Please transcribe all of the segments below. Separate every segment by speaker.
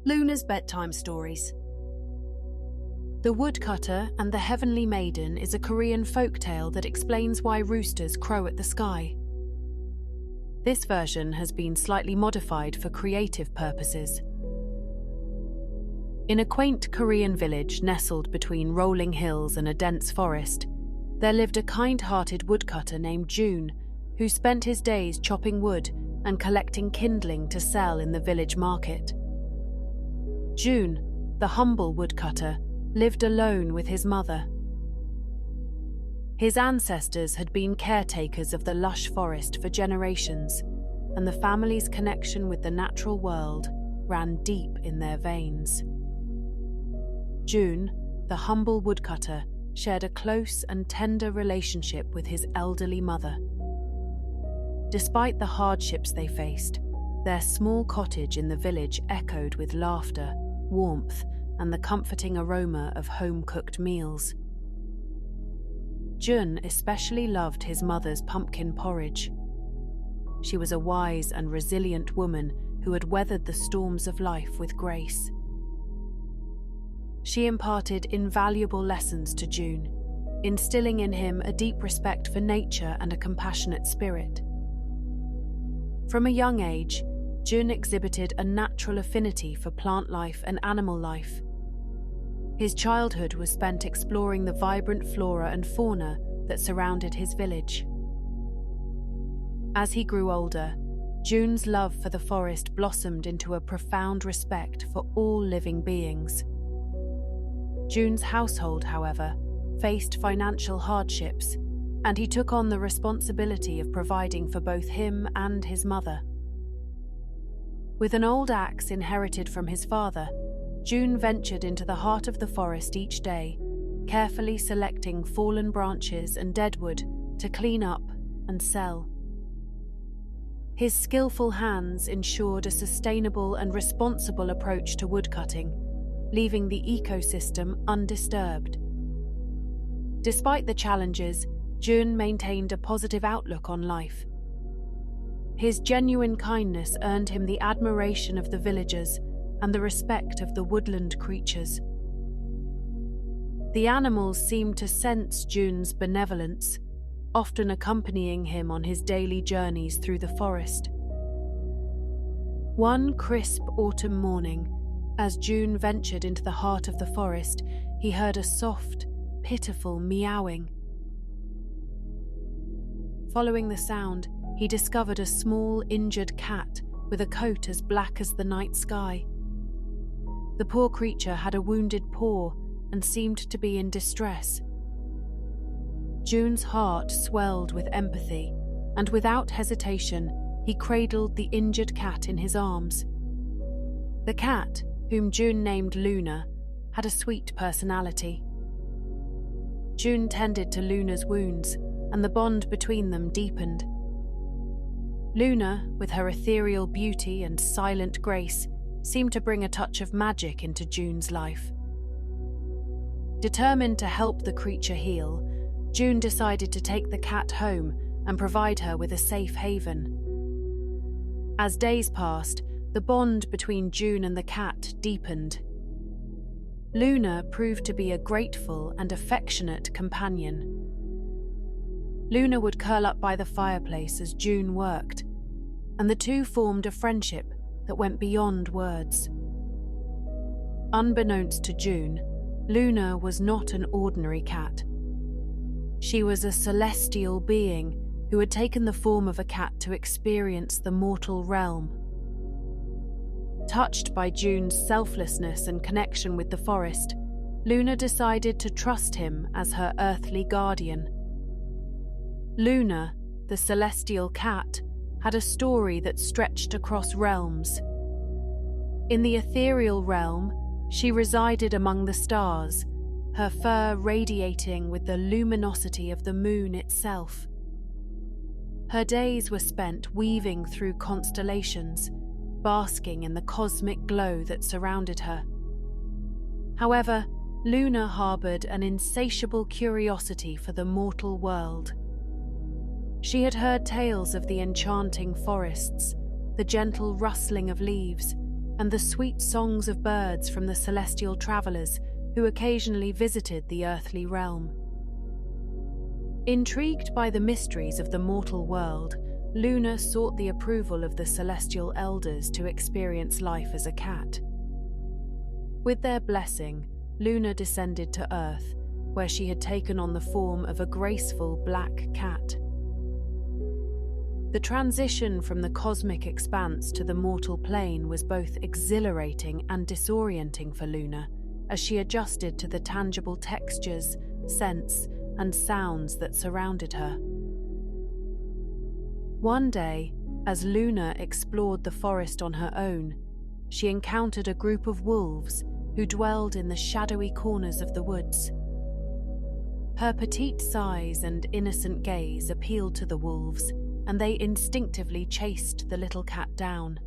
Speaker 1: Luna's Bedtime Stories. The Woodcutter and the Heavenly Maiden is a Korean folktale that explains why roosters crow at the sky. This version has been slightly modified for creative purposes. In a quaint Korean village nestled between rolling hills and a dense forest, there lived a kind-hearted woodcutter named Joon, who spent his days chopping wood and collecting kindling to sell in the village market. Joon, the humble woodcutter, lived alone with his mother. His ancestors had been caretakers of the lush forest for generations, and the family's connection with the natural world ran deep in their veins. Joon, the humble woodcutter, shared a close and tender relationship with his elderly mother. Despite the hardships they faced, their small cottage in the village echoed with laughter, warmth, and the comforting aroma of home-cooked meals. Joon especially loved his mother's pumpkin porridge. She was a wise and resilient woman who had weathered the storms of life with grace. She imparted invaluable lessons to Joon, instilling in him a deep respect for nature and a compassionate spirit. From a young age, Joon exhibited a natural affinity for plant life and animal life. His childhood was spent exploring the vibrant flora and fauna that surrounded his village. As he grew older, Joon's love for the forest blossomed into a profound respect for all living beings. Joon's household, however, faced financial hardships, and he took on the responsibility of providing for both him and his mother. With an old axe inherited from his father, Joon ventured into the heart of the forest each day, carefully selecting fallen branches and deadwood to clean up and sell. His skillful hands ensured a sustainable and responsible approach to woodcutting, leaving the ecosystem undisturbed. Despite the challenges, Joon maintained a positive outlook on life. His genuine kindness earned him the admiration of the villagers and the respect of the woodland creatures. The animals seemed to sense Joon's benevolence, often accompanying him on his daily journeys through the forest. One crisp autumn morning, as Joon ventured into the heart of the forest, he heard a soft, pitiful meowing. Following the sound, he discovered a small, injured cat with a coat as black as the night sky. The poor creature had a wounded paw and seemed to be in distress. Joon's heart swelled with empathy, and without hesitation, he cradled the injured cat in his arms. The cat, whom Joon named Luna, had a sweet personality. Joon tended to Luna's wounds, and the bond between them deepened. Luna, with her ethereal beauty and silent grace, seemed to bring a touch of magic into Joon's life. Determined to help the creature heal, Joon decided to take the cat home and provide her with a safe haven. As days passed, the bond between Joon and the cat deepened. Luna proved to be a grateful and affectionate companion. Luna would curl up by the fireplace as Joon worked, and the two formed a friendship that went beyond words. Unbeknownst to Joon, Luna was not an ordinary cat. She was a celestial being who had taken the form of a cat to experience the mortal realm. Touched by Joon's selflessness and connection with the forest, Luna decided to trust him as her earthly guardian. Luna, the celestial cat, had a story that stretched across realms. In the ethereal realm, she resided among the stars, her fur radiating with the luminosity of the moon itself. Her days were spent weaving through constellations, basking in the cosmic glow that surrounded her. However, Luna harbored an insatiable curiosity for the mortal world. She had heard tales of the enchanting forests, the gentle rustling of leaves, and the sweet songs of birds from the celestial travelers who occasionally visited the earthly realm. Intrigued by the mysteries of the mortal world, Luna sought the approval of the celestial elders to experience life as a cat. With their blessing, Luna descended to Earth, where she had taken on the form of a graceful black cat. The transition from the cosmic expanse to the mortal plane was both exhilarating and disorienting for Luna, as she adjusted to the tangible textures, scents, and sounds that surrounded her. One day, as Luna explored the forest on her own, she encountered a group of wolves who dwelled in the shadowy corners of the woods. Her petite size and innocent gaze appealed to the wolves, and they instinctively chased the little cat down.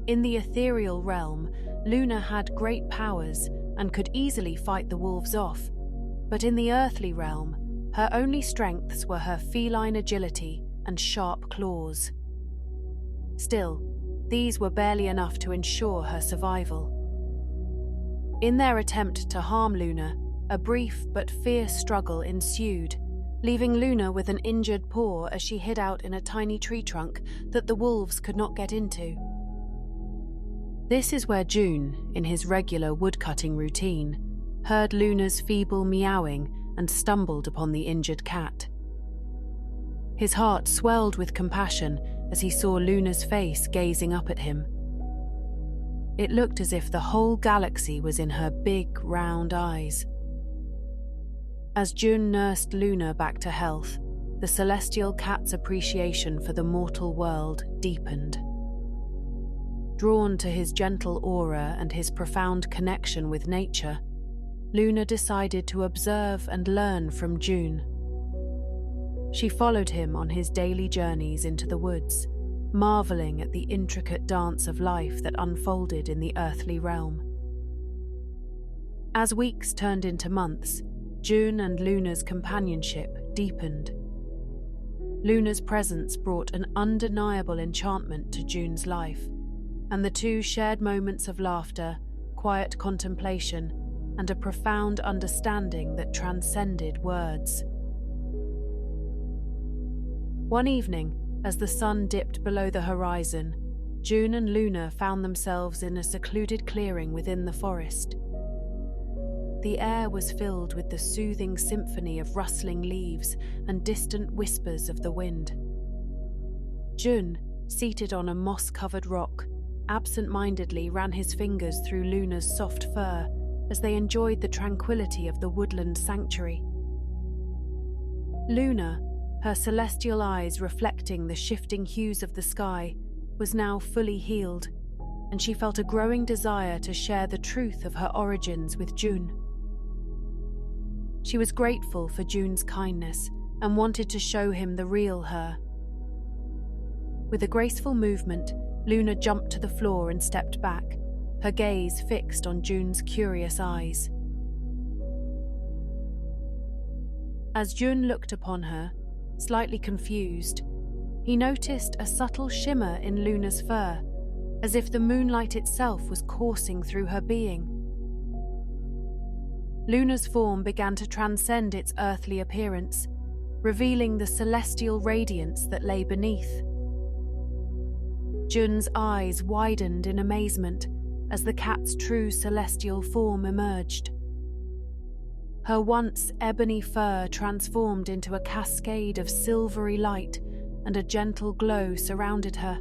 Speaker 1: In the ethereal realm, Luna had great powers and could easily fight the wolves off, but in the earthly realm, her only strengths were her feline agility and sharp claws. Still, these were barely enough to ensure her survival. In their attempt to harm Luna, a brief but fierce struggle ensued, leaving Luna with an injured paw as she hid out in a tiny tree trunk that the wolves could not get into. This is where Joon, in his regular woodcutting routine, heard Luna's feeble meowing and stumbled upon the injured cat. His heart swelled with compassion as he saw Luna's face gazing up at him. It looked as if the whole galaxy was in her big, round eyes. As Joon nursed Luna back to health, the celestial cat's appreciation for the mortal world deepened. Drawn to his gentle aura and his profound connection with nature, Luna decided to observe and learn from Joon. She followed him on his daily journeys into the woods, marveling at the intricate dance of life that unfolded in the earthly realm. As weeks turned into months, Joon and Luna's companionship deepened. Luna's presence brought an undeniable enchantment to Joon's life, and the two shared moments of laughter, quiet contemplation, and a profound understanding that transcended words. One evening, as the sun dipped below the horizon, Joon and Luna found themselves in a secluded clearing within the forest. The air was filled with the soothing symphony of rustling leaves and distant whispers of the wind. Joon, seated on a moss-covered rock, absent-mindedly ran his fingers through Luna's soft fur as they enjoyed the tranquility of the woodland sanctuary. Luna, her celestial eyes reflecting the shifting hues of the sky, was now fully healed, and she felt a growing desire to share the truth of her origins with Joon. She was grateful for Joon's kindness and wanted to show him the real her. With a graceful movement, Luna jumped to the floor and stepped back, her gaze fixed on Joon's curious eyes. As Joon looked upon her, slightly confused, he noticed a subtle shimmer in Luna's fur, as if the moonlight itself was coursing through her being. Luna's form began to transcend its earthly appearance, revealing the celestial radiance that lay beneath. Joon's eyes widened in amazement as the cat's true celestial form emerged. Her once ebony fur transformed into a cascade of silvery light, and a gentle glow surrounded her.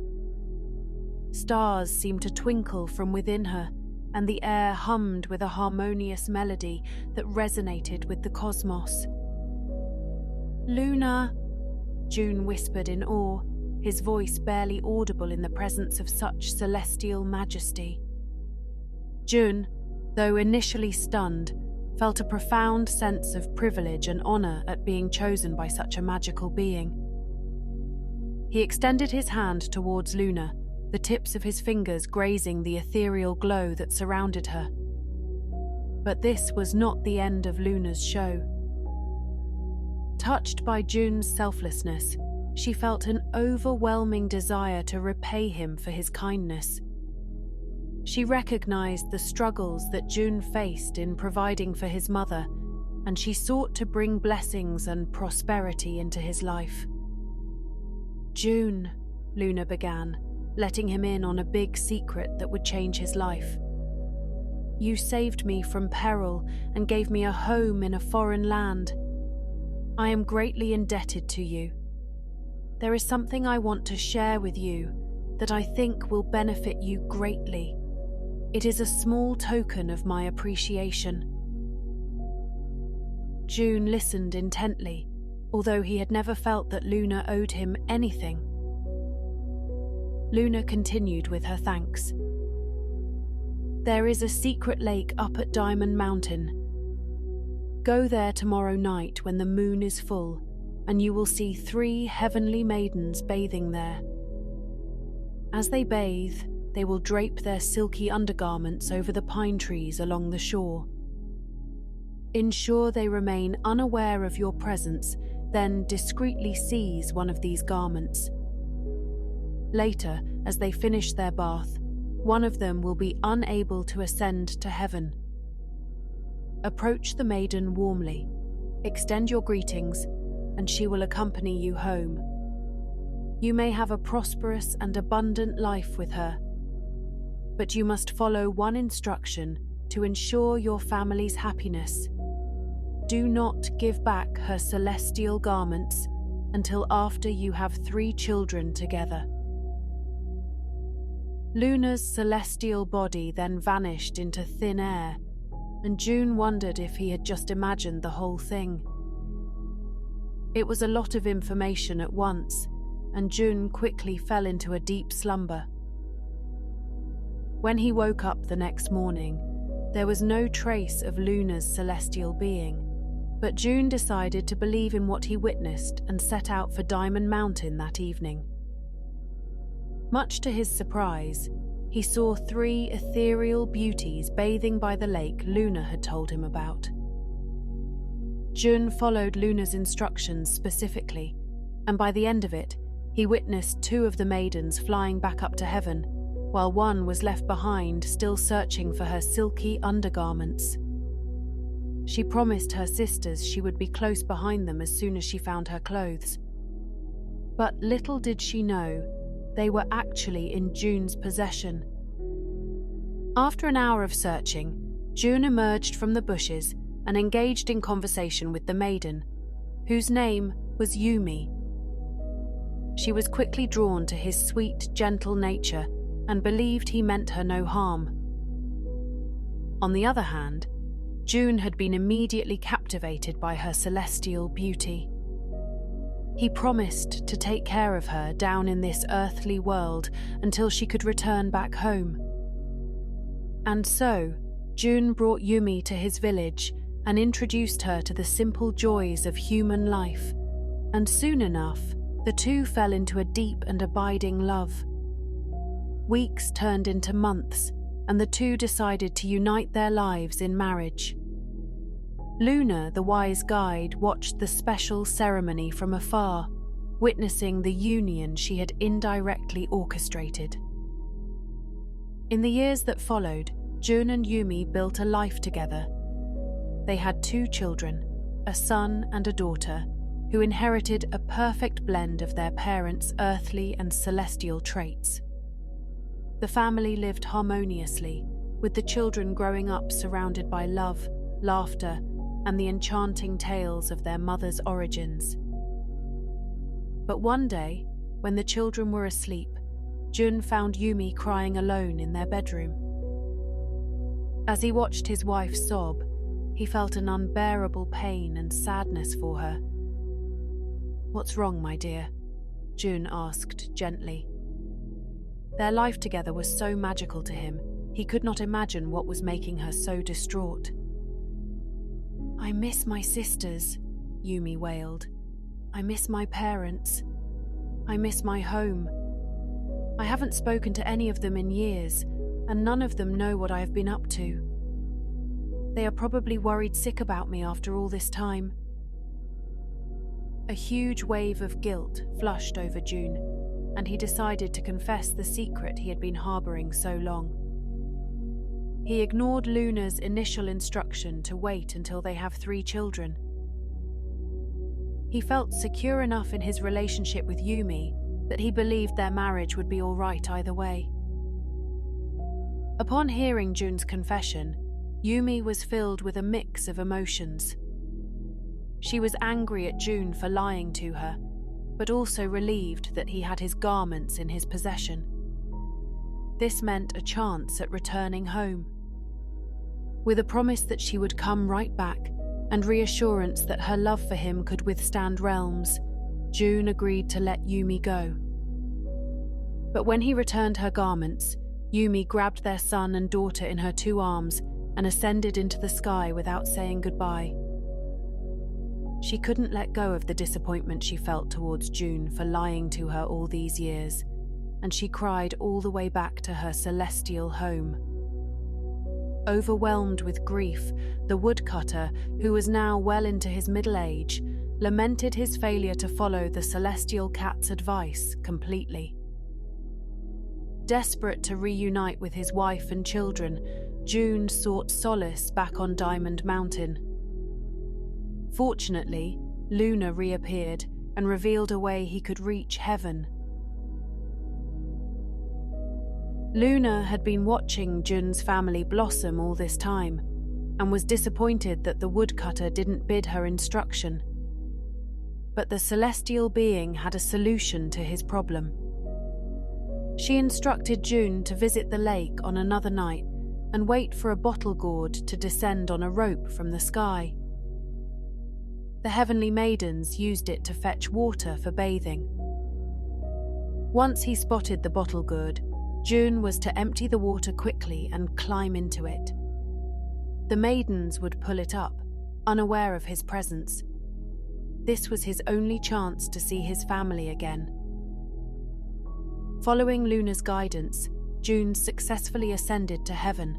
Speaker 1: Stars seemed to twinkle from within her, and the air hummed with a harmonious melody that resonated with the cosmos. "Luna," Joon whispered in awe, his voice barely audible in the presence of such celestial majesty. Joon, though initially stunned, felt a profound sense of privilege and honor at being chosen by such a magical being. He extended his hand towards Luna, the tips of his fingers grazing the ethereal glow that surrounded her. But this was not the end of Luna's show. Touched by Joon's selflessness, she felt an overwhelming desire to repay him for his kindness. She recognized the struggles that Joon faced in providing for his mother, and she sought to bring blessings and prosperity into his life. "Joon," Luna began, letting him in on a big secret that would change his life. "You saved me from peril and gave me a home in a foreign land. I am greatly indebted to you. There is something I want to share with you that I think will benefit you greatly. It is a small token of my appreciation." Joon listened intently, although he had never felt that Luna owed him anything. Luna continued with her thanks. "There is a secret lake up at Diamond Mountain. Go there tomorrow night when the moon is full, and you will see 3 heavenly maidens bathing there. As they bathe, they will drape their silky undergarments over the pine trees along the shore. Ensure they remain unaware of your presence, then discreetly seize one of these garments. Later, as they finish their bath, one of them will be unable to ascend to heaven. Approach the maiden warmly, extend your greetings, and she will accompany you home. You may have a prosperous and abundant life with her, but you must follow one instruction to ensure your family's happiness. Do not give back her celestial garments until after you have 3 children together." Luna's celestial body then vanished into thin air, and Joon wondered if he had just imagined the whole thing. It was a lot of information at once, and Joon quickly fell into a deep slumber. When he woke up the next morning, there was no trace of Luna's celestial being, but Joon decided to believe in what he witnessed and set out for Diamond Mountain that evening. Much to his surprise, he saw 3 ethereal beauties bathing by the lake Luna had told him about. Joon followed Luna's instructions specifically, and by the end of it, he witnessed 2 of the maidens flying back up to heaven, while one was left behind still searching for her silky undergarments. She promised her sisters she would be close behind them as soon as she found her clothes. But little did she know, they were actually in Joon's possession. After an hour of searching, Joon emerged from the bushes and engaged in conversation with the maiden, whose name was Yumi. She was quickly drawn to his sweet, gentle nature and believed he meant her no harm. On the other hand, Joon had been immediately captivated by her celestial beauty. He promised to take care of her down in this earthly world until she could return back home. And so, Joon brought Yumi to his village and introduced her to the simple joys of human life, and soon enough, the 2 fell into a deep and abiding love. Weeks turned into months, and the 2 decided to unite their lives in marriage. Luna, the wise guide, watched the special ceremony from afar, witnessing the union she had indirectly orchestrated. In the years that followed, Joon and Yumi built a life together. They had 2 children, a son and a daughter, who inherited a perfect blend of their parents' earthly and celestial traits. The family lived harmoniously, with the children growing up surrounded by love, laughter, and the enchanting tales of their mother's origins. But one day, when the children were asleep, Joon found Yumi crying alone in their bedroom. As he watched his wife sob, he felt an unbearable pain and sadness for her. "What's wrong, my dear?" Joon asked gently. Their life together was so magical to him, he could not imagine what was making her so distraught. "I miss my sisters," Yumi wailed. "I miss my parents. I miss my home. I haven't spoken to any of them in years, and none of them know what I have been up to. They are probably worried sick about me after all this time." A huge wave of guilt flushed over Joon, and he decided to confess the secret he had been harboring so long. He ignored Luna's initial instruction to wait until they have 3 children. He felt secure enough in his relationship with Yumi that he believed their marriage would be all right either way. Upon hearing Joon's confession, Yumi was filled with a mix of emotions. She was angry at Joon for lying to her, but also relieved that he had his garments in his possession. This meant a chance at returning home. With a promise that she would come right back and reassurance that her love for him could withstand realms, Joon agreed to let Yumi go. But when he returned her garments, Yumi grabbed their son and daughter in her 2 arms and ascended into the sky without saying goodbye. She couldn't let go of the disappointment she felt towards Joon for lying to her all these years, and she cried all the way back to her celestial home. Overwhelmed with grief, the woodcutter, who was now well into his middle age, lamented his failure to follow the celestial cat's advice completely. Desperate to reunite with his wife and children, Joon sought solace back on Diamond Mountain. Fortunately, Luna reappeared and revealed a way he could reach heaven. Luna had been watching Joon's family blossom all this time and was disappointed that the woodcutter didn't bid her instruction. But the celestial being had a solution to his problem. She instructed Joon to visit the lake on another night and wait for a bottle gourd to descend on a rope from the sky. The Heavenly Maidens used it to fetch water for bathing. Once he spotted the bottle gourd, Joon was to empty the water quickly and climb into it. The maidens would pull it up, unaware of his presence. This was his only chance to see his family again. Following Luna's guidance, Joon successfully ascended to heaven.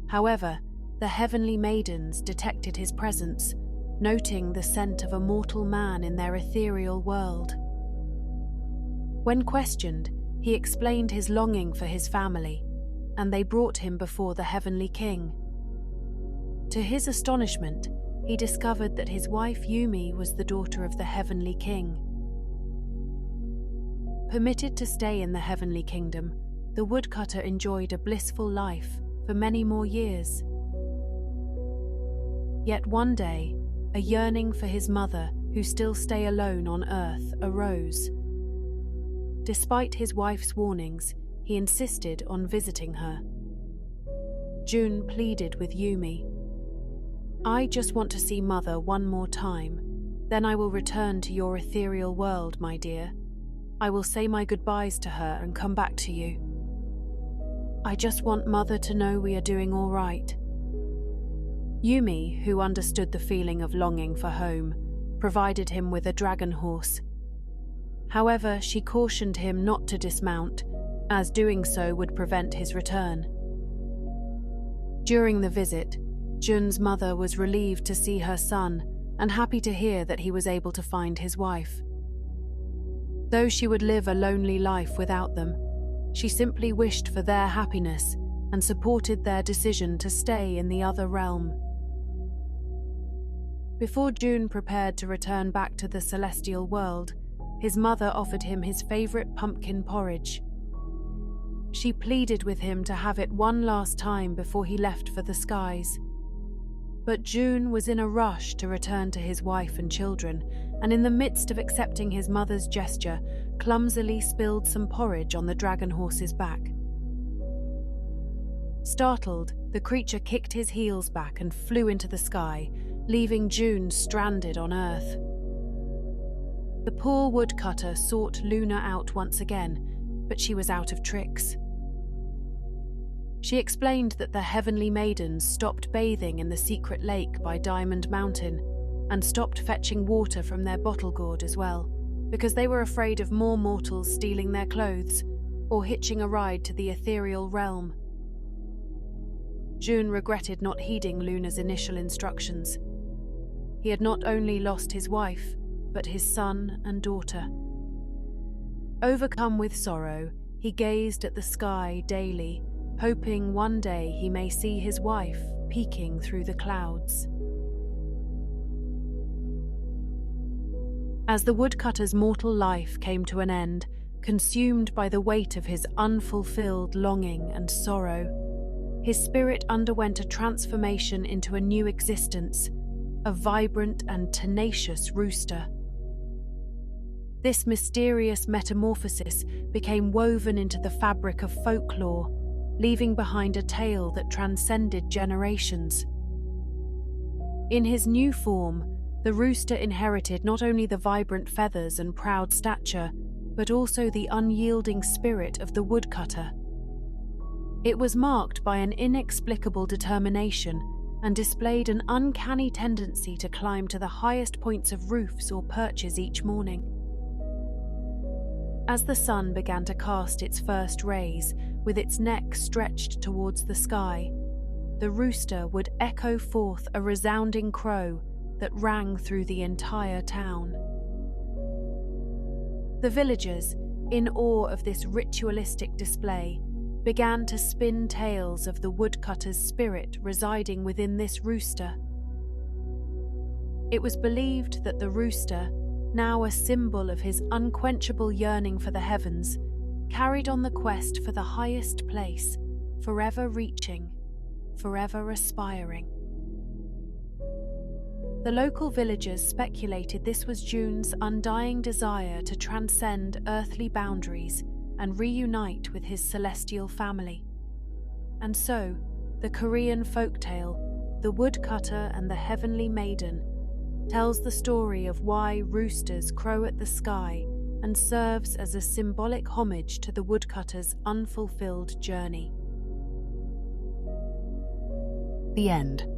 Speaker 1: However, the Heavenly Maidens detected his presence, noting the scent of a mortal man in their ethereal world. When questioned, he explained his longing for his family, and they brought him before the Heavenly King. To his astonishment, he discovered that his wife Yumi was the daughter of the Heavenly King. Permitted to stay in the Heavenly Kingdom, the woodcutter enjoyed a blissful life for many more years. Yet one day, a yearning for his mother, who still stay alone on Earth, arose. Despite his wife's warnings, he insisted on visiting her. Joon pleaded with Yumi. "I just want to see Mother one more time. Then I will return to your ethereal world, my dear. I will say my goodbyes to her and come back to you. I just want Mother to know we are doing all right." Yumi, who understood the feeling of longing for home, provided him with a dragon horse. However, she cautioned him not to dismount, as doing so would prevent his return. During the visit, Joon's mother was relieved to see her son and happy to hear that he was able to find his wife. Though she would live a lonely life without them, she simply wished for their happiness and supported their decision to stay in the other realm. Before Joon prepared to return back to the celestial world, his mother offered him his favorite pumpkin porridge. She pleaded with him to have it one last time before he left for the skies. But Joon was in a rush to return to his wife and children, and in the midst of accepting his mother's gesture, clumsily spilled some porridge on the dragon horse's back. Startled, the creature kicked his heels back and flew into the sky, leaving Joon stranded on Earth. The poor woodcutter sought Luna out once again, but she was out of tricks. She explained that the Heavenly Maidens stopped bathing in the secret lake by Diamond Mountain and stopped fetching water from their bottle gourd as well, because they were afraid of more mortals stealing their clothes or hitching a ride to the ethereal realm. Joon regretted not heeding Luna's initial instructions. He had not only lost his wife, but his son and daughter. Overcome with sorrow, he gazed at the sky daily, hoping one day he may see his wife peeking through the clouds. As the woodcutter's mortal life came to an end, consumed by the weight of his unfulfilled longing and sorrow, his spirit underwent a transformation into a new existence, a vibrant and tenacious rooster. This mysterious metamorphosis became woven into the fabric of folklore, leaving behind a tale that transcended generations. In his new form, the rooster inherited not only the vibrant feathers and proud stature, but also the unyielding spirit of the woodcutter. It was marked by an inexplicable determination and displayed an uncanny tendency to climb to the highest points of roofs or perches each morning. As the sun began to cast its first rays, with its neck stretched towards the sky, the rooster would echo forth a resounding crow that rang through the entire town. The villagers, in awe of this ritualistic display, began to spin tales of the woodcutter's spirit residing within this rooster. It was believed that the rooster, now a symbol of his unquenchable yearning for the heavens, carried on the quest for the highest place, forever reaching, forever aspiring. The local villagers speculated this was Joon's undying desire to transcend earthly boundaries and reunite with his celestial family. And so, the Korean folktale, The Woodcutter and the Heavenly Maiden, tells the story of why roosters crow at the sky and serves as a symbolic homage to the woodcutter's unfulfilled journey. The end.